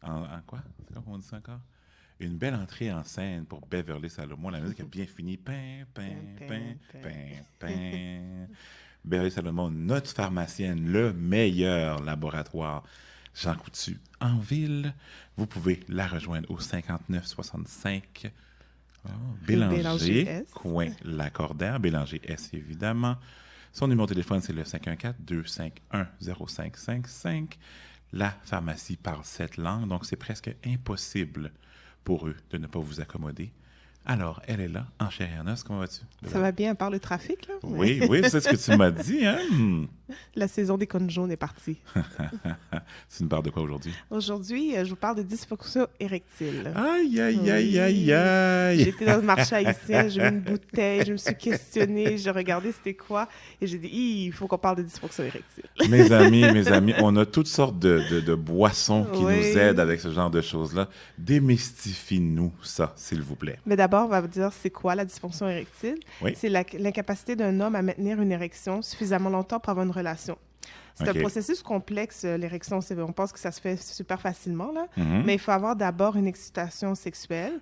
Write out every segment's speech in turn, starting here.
en quoi? C'est comme on dit ça encore? Une belle entrée en scène pour Beverly Salomon. La musique a bien fini. Pin, pin, pin, pin, pin. Beverly Salomon, notre pharmacienne, le meilleur laboratoire Jean Coutu en ville. Vous pouvez la rejoindre au 5965 Bélanger, coin Lacordaire. Bélanger S, évidemment. Son numéro de téléphone, c'est le 514-251-0555. La pharmacie parle 7 langues, donc c'est presque impossible pour eux de ne pas vous accommoder. Alors, elle est là, en chair et en os. Comment vas-tu? Ça va bien, à part le trafic, là? Oui, c'est ce que tu m'as dit, hein? La saison des cônes jaunes est partie. Tu nous parles de quoi aujourd'hui? Aujourd'hui, je vous parle de dysfonction érectile. Aïe, aïe, aïe, aïe, aïe! J'étais dans le marché haïtien, j'ai vu une bouteille, je me suis questionnée, j'ai regardé c'était quoi, et j'ai dit, il faut qu'on parle de dysfonction érectile. Mes amis, on a toutes sortes de boissons qui nous aident avec ce genre de choses-là. Démystifie-nous ça, s'il vous plaît. Mais d'abord, on va vous dire c'est quoi la dysfonction érectile. Oui. C'est l'incapacité d'un homme à maintenir une érection suffisamment longtemps pour avoir une relation. C'est un processus complexe, l'érection. On pense que ça se fait super facilement, là. Mm-hmm. Mais il faut avoir d'abord une excitation sexuelle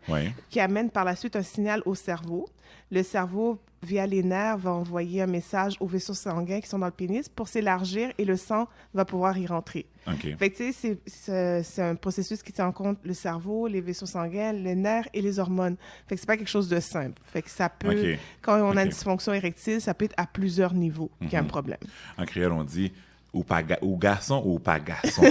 qui amène par la suite un signal au cerveau. Le cerveau, via les nerfs, va envoyer un message aux vaisseaux sanguins qui sont dans le pénis pour s'élargir et le sang va pouvoir y rentrer. Fait que, tu sais, c'est un processus qui tient en compte le cerveau, les vaisseaux sanguins, les nerfs et les hormones. Fait que c'est pas quelque chose de simple. Fait que ça peut, quand on a une dysfonction érectile, ça peut être à plusieurs niveaux qu'il y a un problème. En créole, on dit ou garçon ou pas garçon.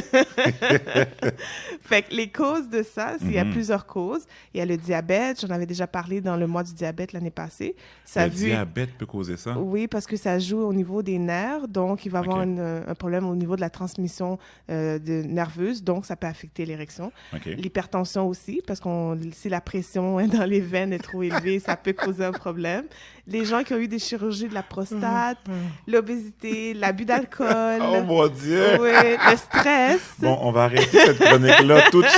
Fait que les causes de ça, il y a plusieurs causes. Il y a le diabète, j'en avais déjà parlé dans le mois du diabète l'année passée. Diabète peut causer ça? Oui, parce que ça joue au niveau des nerfs, donc il va y avoir un problème au niveau de la transmission nerveuse, donc ça peut affecter l'érection. L'hypertension aussi, parce que si la pression dans les veines est trop élevée, ça peut causer un problème. Les gens qui ont eu des chirurgies de la prostate, l'obésité, l'abus d'alcool. Oh mon Dieu! Oui, le stress. Bon, on va arrêter cette chronique-là tout de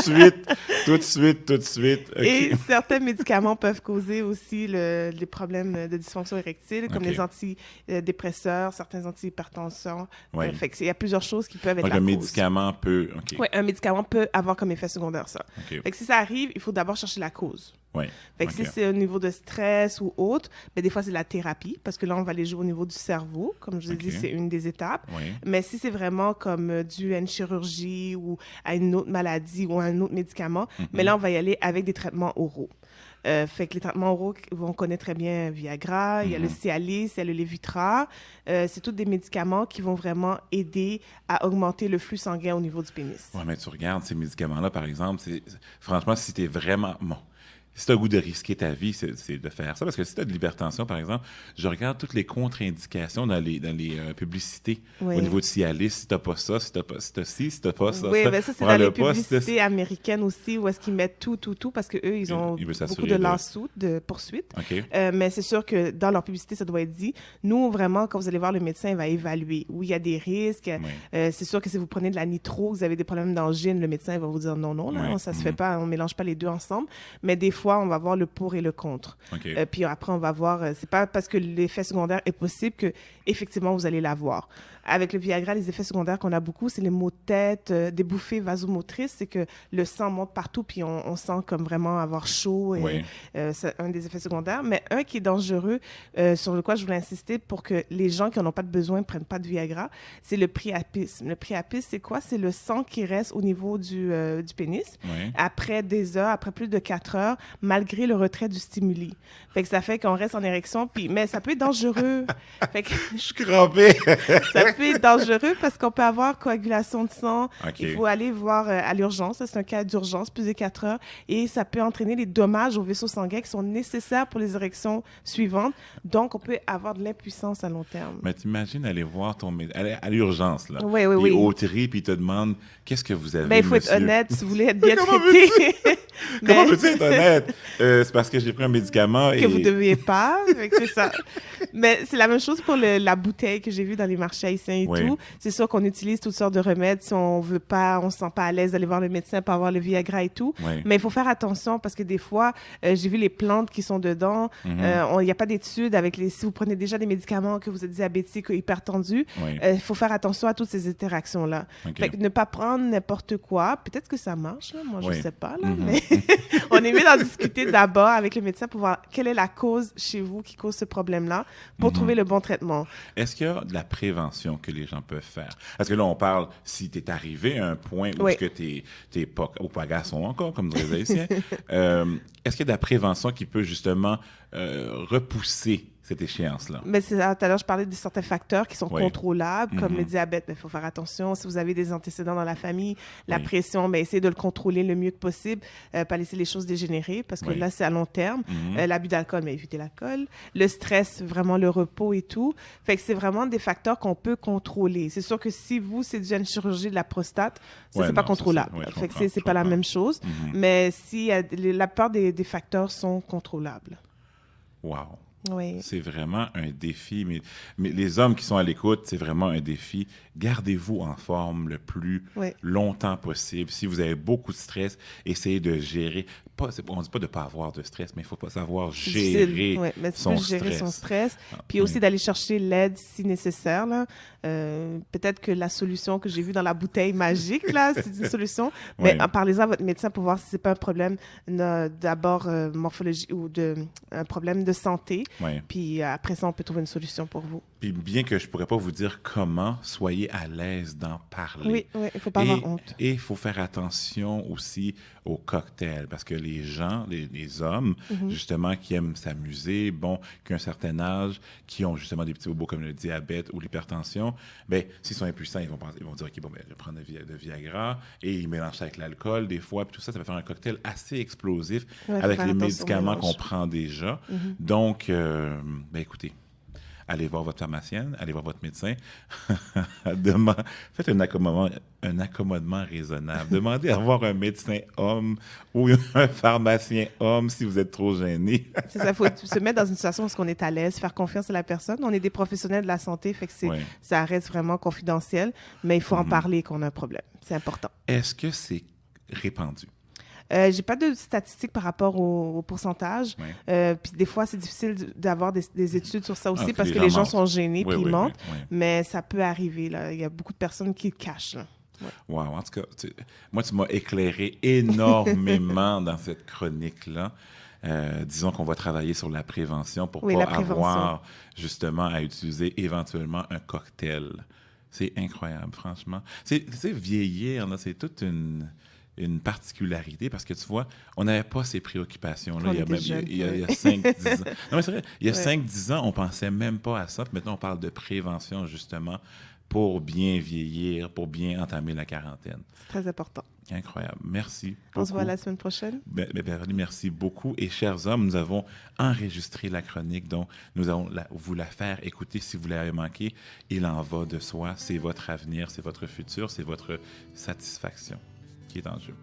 suite. Et certains médicaments peuvent causer aussi des problèmes de dysfonction érectile, comme les antidépresseurs, certains antihypertenseurs. Fait qu'il y a plusieurs choses qui peuvent être la cause. Médicament peut... Oui, un médicament peut avoir comme effet secondaire ça. Fait que si ça arrive, il faut d'abord chercher la cause. Fait que si c'est au niveau de stress ou autre, ben des fois c'est la thérapie, parce que là on va aller jouer au niveau du cerveau, comme je vous ai dit, c'est une des étapes. Mais si c'est vraiment comme dû à une chirurgie ou à une autre maladie ou à un autre médicament, mais là on va y aller avec des traitements oraux. Fait que les traitements oraux, on connaît très bien Viagra, il y a le Cialis, il y a le Levitra. C'est tous des médicaments qui vont vraiment aider à augmenter le flux sanguin au niveau du pénis. Oui, mais tu regardes ces médicaments-là, par exemple, franchement, si tu es vraiment... Bon. Si tu as le goût de risquer ta vie, c'est de faire ça. Parce que si tu as de l'hypertension, par exemple, je regarde toutes les contre-indications dans les publicités au niveau de Cialis. Si tu n'as pas ça, si tu n'as pas ça. Oui, mais ça, c'est dans les publicités américaines aussi, où est-ce qu'ils mettent tout, parce qu'eux, ils ont beaucoup de lawsuits, de poursuites. Mais c'est sûr que dans leur publicité, ça doit être dit. Nous, vraiment, quand vous allez voir le médecin, il va évaluer. Oui, il y a des risques. C'est sûr que si vous prenez de la nitro, vous avez des problèmes d'angine, le médecin va vous dire non, là, ça se fait pas, on ne mélange pas les deux ensemble. Mais des fois, on va voir le pour et le contre. Puis après, on va voir, c'est pas parce que l'effet secondaire est possible que effectivement vous allez l'avoir. Avec le Viagra, les effets secondaires qu'on a beaucoup, c'est les maux de tête, des bouffées vasomotrices, c'est que le sang monte partout, puis on sent comme vraiment avoir chaud. C'est un des effets secondaires. Mais un qui est dangereux, sur le quoi je voulais insister pour que les gens qui n'en ont pas de besoin ne prennent pas de Viagra, c'est le priapisme. Le priapisme, c'est quoi? C'est le sang qui reste au niveau du pénis. Après des heures, après plus de 4 heures, malgré le retrait du stimuli. Fait que ça fait qu'on reste en érection, mais ça peut être dangereux. Fait que, je suis crampée. Ça peut être dangereux parce qu'on peut avoir coagulation de sang. Il faut aller voir à l'urgence. C'est un cas d'urgence, plus de 4 heures. Et ça peut entraîner des dommages aux vaisseaux sanguins qui sont nécessaires pour les érections suivantes. Donc, on peut avoir de l'impuissance à long terme. Mais t'imagines aller voir aller à l'urgence, là. Oui. Au tri, puis il te demande qu'est-ce que vous avez, il faut être honnête si vous voulez être bien traité. Comment peux-tu être honnête? C'est parce que j'ai pris un médicament vous ne deviez pas. C'est ça. Mais c'est la même chose pour la bouteille que j'ai vue dans les marchés haïtiens. médecin et tout. C'est sûr qu'on utilise toutes sortes de remèdes si on veut pas, on se sent pas à l'aise d'aller voir le médecin pour avoir le Viagra et tout. Mais il faut faire attention parce que des fois, j'ai vu les plantes qui sont dedans. Il n'y a pas d'études avec si vous prenez déjà des médicaments, que vous êtes diabétique ou hypertendu, il faut faire attention à toutes ces interactions-là. Fait que ne pas prendre n'importe quoi. Peut-être que ça marche, là. Moi, je sais pas, là, mais on est mieux d'en discuter d'abord avec le médecin pour voir quelle est la cause chez vous qui cause ce problème-là pour trouver le bon traitement. Est-ce qu'il y a de la prévention que les gens peuvent faire? Parce que là, on parle, si tu es arrivé à un point où tu n'es pas au pagasson encore, comme diraient les Haïtiens, est-ce qu'il y a de la prévention qui peut justement repousser cette échéance-là? Mais tout à l'heure, je parlais de certains facteurs qui sont contrôlables, comme le diabète. Il faut faire attention. Si vous avez des antécédents dans la famille, la pression, essayez de le contrôler le mieux que possible, pas laisser les choses dégénérer, parce que là, c'est à long terme. L'abus d'alcool, mais évitez l'alcool. Le stress, vraiment le repos et tout. Fait que c'est vraiment des facteurs qu'on peut contrôler. C'est sûr que si c'est dû à une chirurgie de la prostate, c'est pas contrôlable. Fait que c'est pas la même chose. Mais si la plupart des facteurs sont contrôlables. Wow! Oui. C'est vraiment un défi. Mais les hommes qui sont à l'écoute, c'est vraiment un défi. Gardez-vous en forme le plus longtemps possible. Si vous avez beaucoup de stress, essayez de gérer. On ne dit pas de ne pas avoir de stress, mais il faut pas savoir gérer son stress. Puis aussi d'aller chercher l'aide si nécessaire. Là. Peut-être que la solution que j'ai vue dans la bouteille magique, là, c'est une solution. Mais parlez-en à votre médecin pour voir si ce n'est pas un problème d'abord morphologique ou un problème de santé. Puis après ça, on peut trouver une solution pour vous. Puis bien que je ne pourrais pas vous dire comment, soyez à l'aise d'en parler. Oui, il ne faut pas avoir honte. Et il faut faire attention aussi aux cocktails, parce que les gens, les hommes, justement, qui aiment s'amuser, qui ont un certain âge, qui ont justement des petits bobos comme le diabète ou l'hypertension, s'ils sont impuissants, ils vont dire, OK, je vais prendre de Viagra, et ils mélangent ça avec l'alcool, des fois, puis tout ça, ça va faire un cocktail assez explosif avec les médicaments qu'on prend déjà. Donc, écoutez, allez voir votre pharmacienne, allez voir votre médecin. Faites un accommodement raisonnable. Demandez à voir un médecin homme ou un pharmacien homme si vous êtes trop gêné. C'est ça, il faut se mettre dans une situation où on est à l'aise, faire confiance à la personne. On est des professionnels de la santé, fait que ça reste vraiment confidentiel, mais il faut en parler qu'on a un problème. C'est important. Est-ce que c'est répandu? J'ai pas de statistiques par rapport au pourcentage. Puis des fois, c'est difficile d'avoir des études sur ça aussi parce que les gens sont gênés puis ils mentent. Mais ça peut arriver. Là. Il y a beaucoup de personnes qui le cachent. Là. Wow, en tout cas, moi, tu m'as éclairé énormément dans cette chronique-là. Disons qu'on va travailler sur la prévention pour pas avoir justement à utiliser éventuellement un cocktail. C'est incroyable, franchement. Tu sais, vieillir, là, c'est toute une particularité parce que tu vois, on n'avait pas ces préoccupations-là il y a 5-10 ans. Non, mais c'est vrai, il y a 5-10 ans, on ne pensait même pas à ça. Puis maintenant, on parle de prévention, justement, pour bien vieillir, pour bien entamer la quarantaine. C'est très important. Incroyable. Merci beaucoup. On se voit la semaine prochaine. Beverly, merci beaucoup. Et chers hommes, nous avons enregistré la chronique, donc nous allons vous la faire écouter si vous l'avez manqué. Il en va de soi. C'est votre avenir, c'est votre futur, c'est votre satisfaction qui est en jeu.